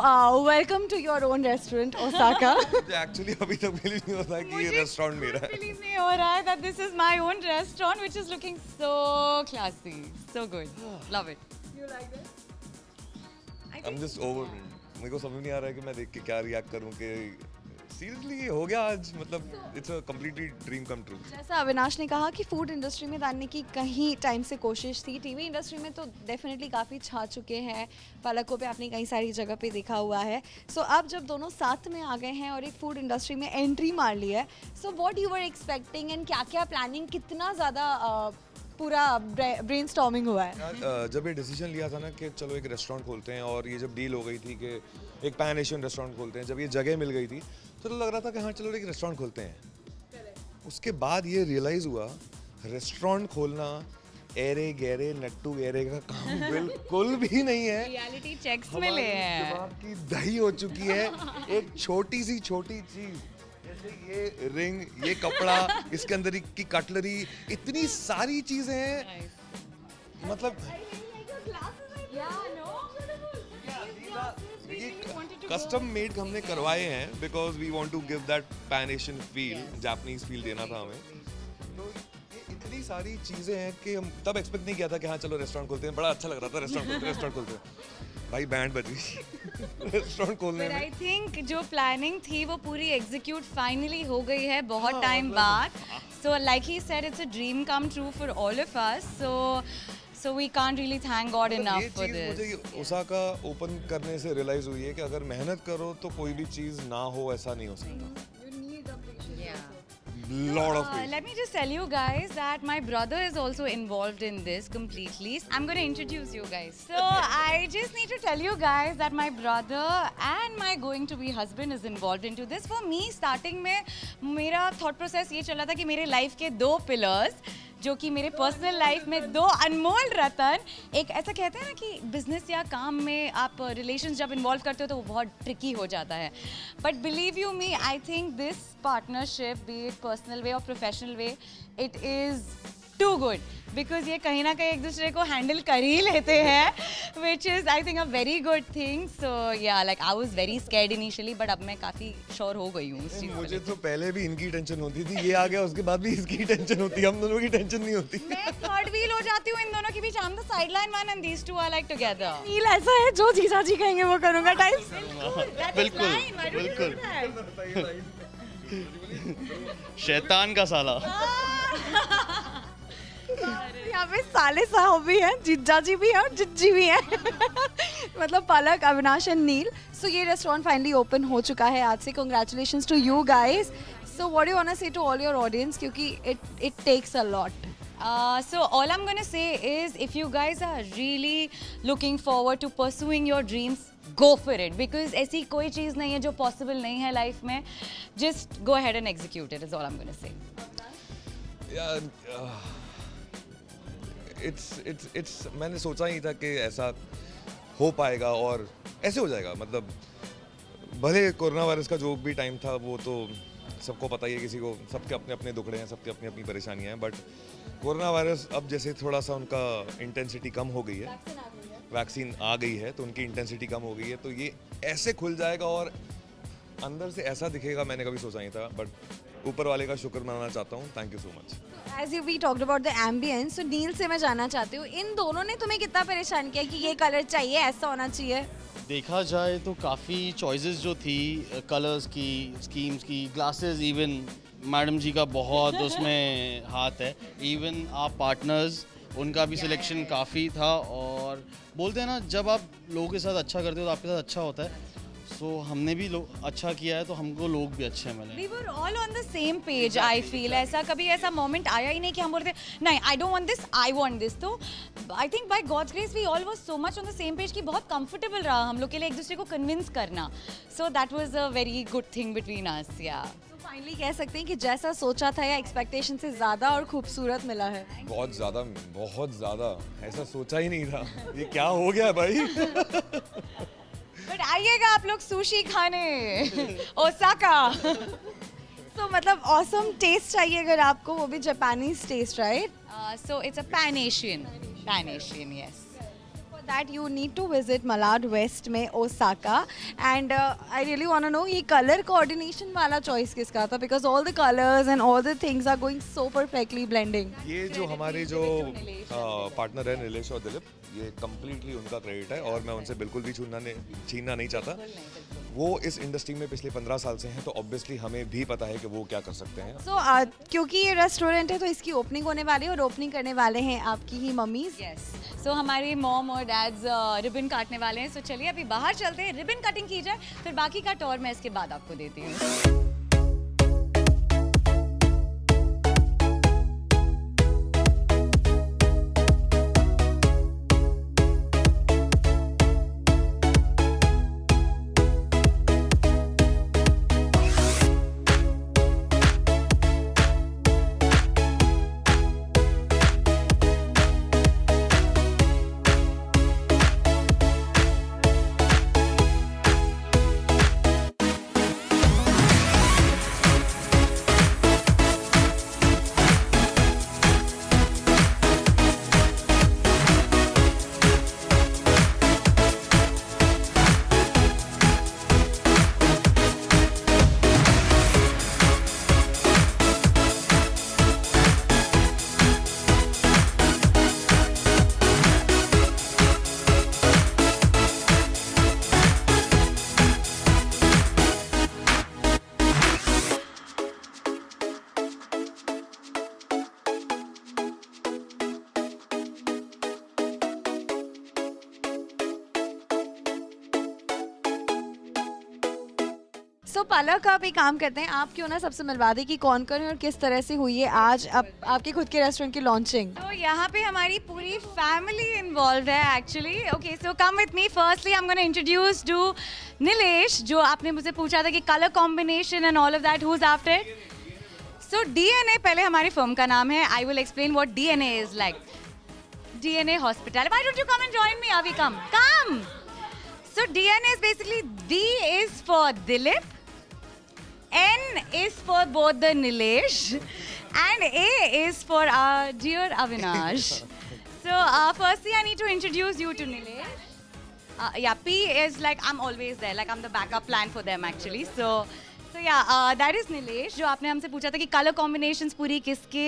Welcome to your own restaurant Osaka. Actually अभी तक believe नहीं होता कि ये रेस्टोरेंट मेरा है। बिलीव नहीं हो रहा है that this is my own restaurant which is looking so classy, so good. Love it. You like it? I'm just over. मेरे को समझ नहीं आ रहा है कि मैं देख के क्या रिएक्ट करूं कि सीरियसली हो गया आज, मतलब it's a completely dream come true. जैसा अविनाश ने कहा कि फूड इंडस्ट्री में जानने की कहीं टाइम से कोशिश थी, टीवी इंडस्ट्री में तो डेफिनेटली काफ़ी छा चुके हैं, पलकों पे आपने कई सारी जगह पे देखा हुआ है। सो अब जब दोनों साथ में आ गए हैं और एक फूड इंडस्ट्री में एंट्री मार ली है, so what you were expecting and क्या क्या प्लानिंग, कितना ज़्यादा पूरा ब्रेनस्टॉर्मिंग हुआ है? जब ये डिसीजन लिया था ना कि चलो एक रेस्टोरेंट खोलते हैं, और ये जब डील हो गई थी कि एक पैन एशियन रेस्टोरेंट खोलते हैं, जब ये जगह मिल गई थी तो लग रहा था कि हाँ चलो एक रेस्टोरेंट खोलते हैं। उसके बाद ये रियलाइज़ हुआ रेस्टोरेंट खोलना एरे गहरे नट्टू गहरे का काम बिल्कुल भी नहीं है। रियलिटी चेक्स मिले हैं, दिमाग की दही हो चुकी है। एक छोटी सी छोटी चीज़ जैसे ये रिंग, ये कपड़ा, इसके अंदर की कटलरी, इतनी सारी चीजें हैं, मतलब कस्टम मेड हमने करवाए हैं because we want to give that pan Asian feel, Japanese feel देना था हमें। तो ये इतनी सारी चीजें हैं कि हम तब एक्सपेक्ट नहीं किया था कि हाँ चलो रेस्टोरेंट खोलते हैं। बड़ा अच्छा लग रहा था रेस्टोरेंट खोलते हैं। भाई बैंड बज गई रेस्टोरेंट खोलने में। आई थिंक जो प्लानिंग थी वो पूरी एग्जीक्यूट फाइनली हो गई है बहुत टाइम बाद। So like he said it's a dream come true for all of us, so we can't really thank God enough for this. मुझे ओसाका ओपन करने से रियलाइज हुई है कि अगर मेहनत करो तो कोई भी चीज ना हो ऐसा नहीं हो सकता। Lot of patience. Let me just tell you guys that my brother is also involved in this completely. I'm going to introduce you guys. So I just need to tell you guys that my brother and my going to be husband is involved into this. For me, starting में मेरा thought process ये चला था कि मेरे life के दो pillars, जो कि मेरे पर्सनल लाइफ में दो अनमोल रतन, एक ऐसा कहते हैं ना कि बिजनेस या काम में आप रिलेशंस जब इन्वॉल्व करते हो तो वो बहुत ट्रिकी हो जाता है। But believe you me, I think this partnership, be it personal way और professional way, it is too good, because ये कहीं ना कहीं एक दूसरे को हैंडल कर ही लेते हैं, which is I think a very good thing. So या like I was very scared initially, but अब मैं काफ़ी श्योर हो गई हूँ उस चीज़। मुझे तो पहले भी इनकी टेंशन होती थी, ये आ गया उसके बाद भी इसकी टेंशन होती है, हम दोनों की टेंशन नहीं होती। मैं थर्ड व्हील हो जाती हूँ इन दोनों के बीच। I am the sideline one and these two are like together. Neel ऐसा है जो जीजा जी कहेंगे वो करूँगा टाइप। बिल्कुल शैतान का साला। यहाँ पे साले साहब भी हैं, जिज्जा जी भी हैं और जिज्जी भी हैं मतलब पलक, अविनाश एंड नील। सो ये रेस्टोरेंट फाइनली ओपन हो चुका है आज से। Congratulations to you guys. So what do you want to say to all your audience, क्योंकि it takes a lot. So all I'm going to say is if you guys are really looking forward to pursuing your dreams, go for it, because ऐसी कोई चीज़ नहीं है जो possible नहीं है life में। Just go ahead and execute it is all I'm going to say. It's मैंने सोचा ही था कि ऐसा हो पाएगा और ऐसे हो जाएगा। मतलब भले कोरोना वायरस का जो भी टाइम था वो तो सबको पता ही है, किसी को, सबके अपने अपने दुखड़े हैं, सबके अपनी अपनी परेशानियां हैं। बट कोरोना वायरस अब जैसे थोड़ा सा उनका इंटेंसिटी कम हो गई है, वैक्सीन आ गई है तो उनकी इंटेंसिटी कम हो गई है, तो ये ऐसे खुल जाएगा और अंदर से ऐसा दिखेगा, मैंने कभी सोचा नहीं था। बट ऊपर वाले का शुक्र मनाना चाहता हूँ। Thank you so much. As we talked about the ambience, so नील से मैं जानना चाहती हूँ, इन दोनों ने तुम्हें कितना परेशान किया कि ये कलर चाहिए, ऐसा होना चाहिए? देखा जाए तो काफ़ी चॉइसेस जो थी, कलर्स की, स्कीम्स की, ग्लासेस, इवन मैडम जी का बहुत उसमें हाथ है। इवन आप पार्टनर्स, उनका भी सिलेक्शन काफ़ी था। और बोलते हैं ना, जब आप लोगों के साथ अच्छा करते हो तो आपके साथ अच्छा होता है। सो हमने भी अच्छा किया है तो हमको लोग भी अच्छे मिले। We were all on the same page, I feel. ऐसा कभी ऐसा मोमेंट आया ही नहीं कि हम बोलते नहीं I don't want this, I want this. तो I think by God's grace we all was so much on the same page कि बहुत comfortable रहा हम लोग के लिए एक दूसरे को convince करना. So that was a very good thing between us, yeah. So finally कह सकते हैं कि जैसा सोचा था या एक्सपेक्टेशन से ज़्यादा और खूबसूरत मिला है। बहुत ज़्यादा ऐसा सोचा ही नहीं था। ये क्या हो गया भाई? बट आइएगा आप लोग सुशी खाने ओसाका। So मतलब awesome टेस्ट चाहिए अगर आपको, वो भी Japanese taste, right? So it's a pan Asian, yes. For that you need to visit Malad West में Osaka, and I really want to know ये color coordination वाला choice किसका था, because all the colors and all the things are going so perfectly blending. ये जो हमारे जो partner है नीलेश और दिलीप, ये कम्प्लीटली उनका क्रेडिट है और मैं उनसे बिल्कुल भी छीनना नहीं चाहता। वो इस इंडस्ट्री में पिछले 15 साल से हैं, तो ऑब्वियसली हमें भी पता है कि वो क्या कर सकते हैं। So क्योंकि ये रेस्टोरेंट है तो इसकी ओपनिंग होने वाली है और ओपनिंग करने वाले हैं आपकी ही मम्मीज। Yes. So हमारे मॉम और डैड्स रिबन काटने वाले हैं। So चलिए अभी बाहर चलते हैं, रिबन कटिंग की जाए, फिर बाकी का टूर मैं इसके बाद आपको देती हूँ। सो पलक आप एक काम करते हैं, आप क्यों ना सबसे मिलवा दें कि कौन कौन है और किस तरह से हुई है आज आपके खुद के रेस्टोरेंट की लॉन्चिंग। तो यहाँ पे हमारी पूरी फैमिली इन्वॉल्व है actually. Okay, so come with me. Firstly I am gonna introduce to Nilesh, जो आपने मुझसे पूछा था कि colour combination and all of that, who is after it. So DNA पहले हमारी फर्म का नाम है। I will explain what DNA is like. DNA hospital. Why don't you come and join me? अभी come. So DNA is basically, D is for Dilip, N is for both the Nilesh, and A is for our dear Avinash. So firstly I need to introduce you to Nilesh. Yeah, P is like I'm always there, like I'm the backup plan for them actually. So yeah, that is Nilesh, जो आपने हमसे पूछा था कि color combinations पूरी किसके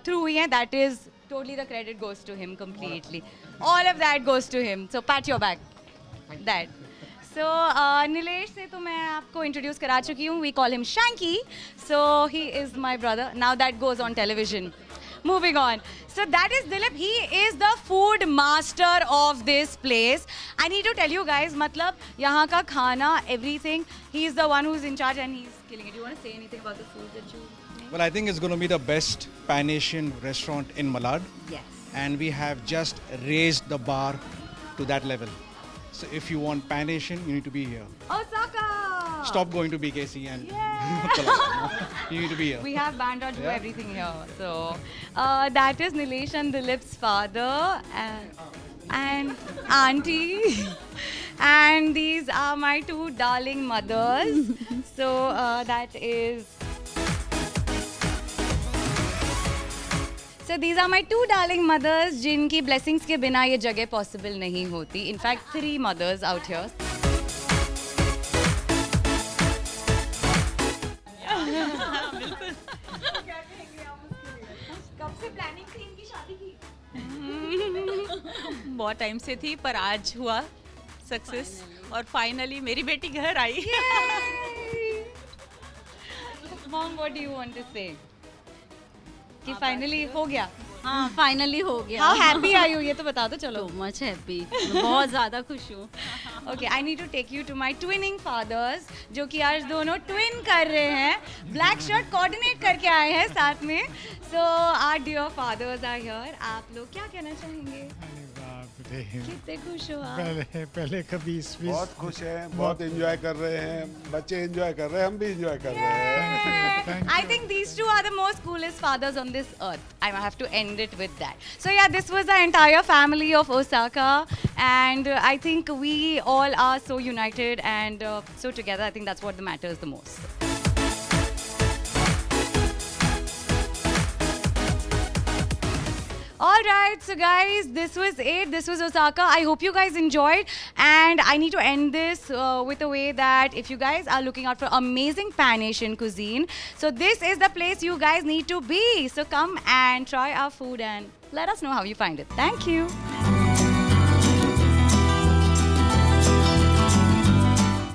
through हुई हैं, that is totally the credit goes to him completely. All of that goes to him. So pat your back. That. So Nilesh से तो मैं आपको introduce करा चुकी हूँ. We call him Shanky. So he is my brother. Now that goes on television. Moving on. So that is Dilip. He is the food master of this place. I need to tell you guys, मतलब यहाँ का खाना, everything, he is the one who's in charge and he's killing it. Do you want to say anything about the food that you make? Well, I think it's going to be the best Pan Asian restaurant in Malad. Yes. And we have just raised the bar to that level. So if you want Pan Asian, you need to be here. Osaka! Stop going to BKC and you need to be here. We have Bandra do everything here. So that is Nilesh and Dilip's father and auntie. And these are my two darling mothers. So that is... So these are my two darling mothers, जिनकी blessings के बिना ये जगह possible नहीं होती. In fact, 3 mothers out here. कब से planning थी इनकी शादी की? बहुत टाइम से थी, पर आज हुआ सक्सेस और फाइनली मेरी बेटी घर आई। Mom, what do you want to say? कि फाइनली हो गया। हाँ, फाइनली हो गया। How happy are you? ये तो बता दो चलो। So much happy, बहुत ज़्यादा खुश हूँ। Okay, I need to take you to my twinning fathers, जो कि आज दोनों twin कर रहे हैं, black shirt coordinate करके आए हैं साथ में। So our dear fathers are here. आप लोग क्या कहना चाहेंगे? कितने खुश हो आप? पहले कभी बहुत खुश हैं, बहुत एंजॉय कर रहे हैं, बच्चे एंजॉय कर रहे हैं, हम भी एंजॉय कर रहे हैं। I think these two are the most coolest fathers on this earth. I have to end it with that. So yeah, this was the entire family of Osaka, and I think we all are so united and so together. I think that's what matters the most. All right, so guys, this was it. This was Osaka. I hope you guys enjoyed. And I need to end this with a way that if you guys are looking out for amazing Pan Asian cuisine, so this is the place you guys need to be. So come and try our food and let us know how you find it. Thank you.